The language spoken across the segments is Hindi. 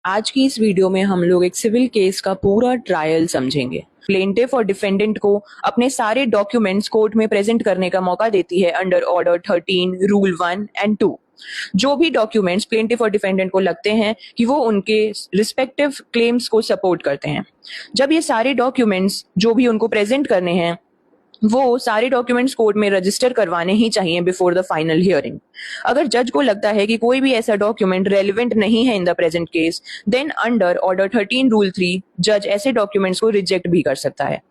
आज की इस वीडियो में हम लोग एक सिविल केस का पूरा ट्रायल समझेंगे। प्लेंटिफ और डिफेंडेंट को अपने सारे डॉक्यूमेंट्स कोर्ट में प्रेजेंट करने का मौका देती है अंडर ऑर्डर 13 रूल 1 एंड 2। जो भी डॉक्यूमेंट्स प्लेंटिफ और डिफेंडेंट को लगते हैं कि वो उनके रिस्पेक्टिव क्लेम्स को सपोर्ट करते हैं, जब ये सारे डॉक्यूमेंट्स जो भी उनको प्रेजेंट करने हैं वो सारे डॉक्यूमेंट्स कोर्ट में रजिस्टर करवाने ही चाहिए बिफोर द फाइनल हियरिंग। अगर जज को लगता है कि कोई भी ऐसा डॉक्यूमेंट रेलिवेंट नहीं है in the present case, then under order 13 rule 3 जज ऐसे डॉक्यूमेंट्स को रिजेक्ट भी कर सकता है।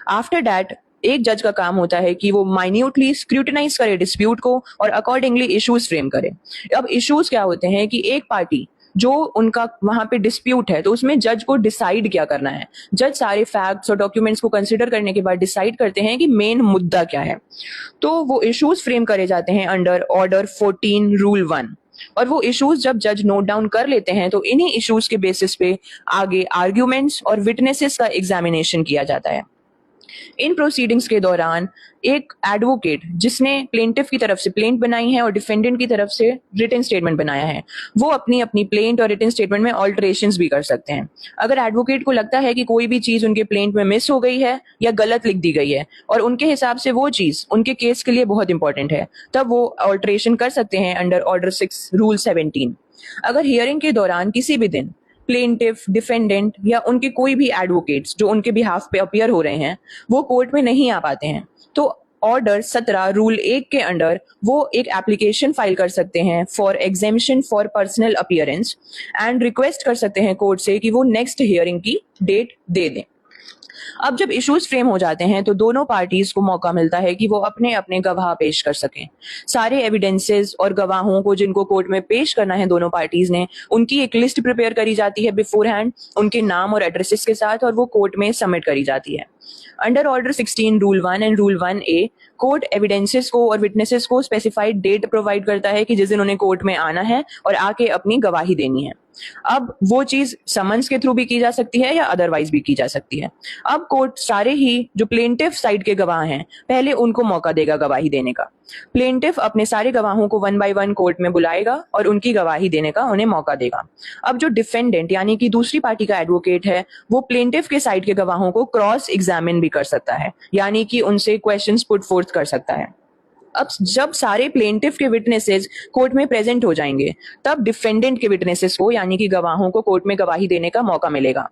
आफ्टर दैट एक जज का काम होता है कि वो माइन्यूटली स्क्रूटिनाइज करे डिस्प्यूट को और अकॉर्डिंगली इश्यूज फ्रेम करे। अब इश्यूज क्या होते हैं कि एक पार्टी जो उनका वहां पे डिस्प्यूट है तो उसमें जज को डिसाइड क्या करना है। जज सारे फैक्ट्स और डॉक्यूमेंट्स को कंसिडर करने के बाद डिसाइड करते हैं कि मेन मुद्दा क्या है। तो वो इश्यूज फ्रेम करे जाते हैं अंडर ऑर्डर 14 रूल 1। और वो इश्यूज जब जज नोट डाउन कर लेते हैं तो इन्हीं इश्यूज के बेसिस पे आगे आर्ग्यूमेंट्स और विटनेसेस का एग्जामिनेशन किया जाता है। इन प्रोसीडिंग्स के दौरान एक एडवोकेट जिसने प्लेंटिफ की तरफ से प्लेंट बनाई है और डिफेंडेंट की तरफ से रिटन स्टेटमेंट बनाया है, वो अपनी अपनी प्लेंट और रिटन स्टेटमेंट में ऑल्टरेशंस भी कर सकते हैं। अगर एडवोकेट को लगता है कि कोई भी चीज उनके प्लेंट में मिस हो गई है या गलत लिख दी गई है और उनके हिसाब से वो चीज उनके केस के लिए बहुत इंपॉर्टेंट है, तब वो ऑल्टरेशन कर सकते हैं अंडर ऑर्डर 6 रूल 17। अगर हियरिंग के दौरान किसी भी दिन प्लेंटिफ, डिफेंडेंट या उनके कोई भी एडवोकेट्स जो उनके बिहाफ पे अपीयर हो रहे हैं वो कोर्ट में नहीं आ पाते हैं, तो ऑर्डर 17 रूल 1 के अंडर वो एक एप्लीकेशन फाइल कर सकते हैं for exemption for personal appearance and request कर सकते हैं कोर्ट से कि वो नेक्स्ट हियरिंग की डेट दे दें। अब जब इश्यूज फ्रेम हो जाते हैं तो दोनों पार्टीज को मौका मिलता है कि वो अपने अपने गवाह पेश कर सकें। सारे एविडेंसेस और गवाहों को जिनको कोर्ट में पेश करना है दोनों पार्टीज ने, उनकी एक लिस्ट प्रिपेयर करी जाती है बिफोर हैंड उनके नाम और एड्रेसेस के साथ, और वो कोर्ट में सबमिट करी जाती है। Under order 16 rule 1 and rule 1A court evidences को और विटनेसेस को स्पेसिफाइड डेट प्रोवाइड करता है कि जिस दिन उन्हें कोर्ट में आना है और आके अपनी गवाही देनी है। अब वो चीज समन्स के थ्रू भी की जा सकती है या अदरवाइज भी की जा सकती है। अब कोर्ट सारे ही जो प्लेंटिफ साइड के गवाह हैं पहले उनको मौका देगा गवाही देने का। प्लेंटिफ अपने सारे गवाहों को 1 बाय 1 कोर्ट में बुलाएगा और उनकी गवाही देने का उन्हें मौका देगा। अब जो डिफेंडेंट यानी कि दूसरी पार्टी का एडवोकेट है वो प्लेंटिफ के साइड के गवाहों को क्रॉस एग्जामिन भी कर सकता है, यानी कि उनसे क्वेश्चंस पुट फोर्थ कर सकता है। अब जब सारे प्लेंटिफ के विटनेसेस कोर्ट में प्रेजेंट हो जाएंगे तब डिफेंडेंट के विटनेसेस को यानी कि गवाहों को कोर्ट में गवाही देने का मौका मिलेगा।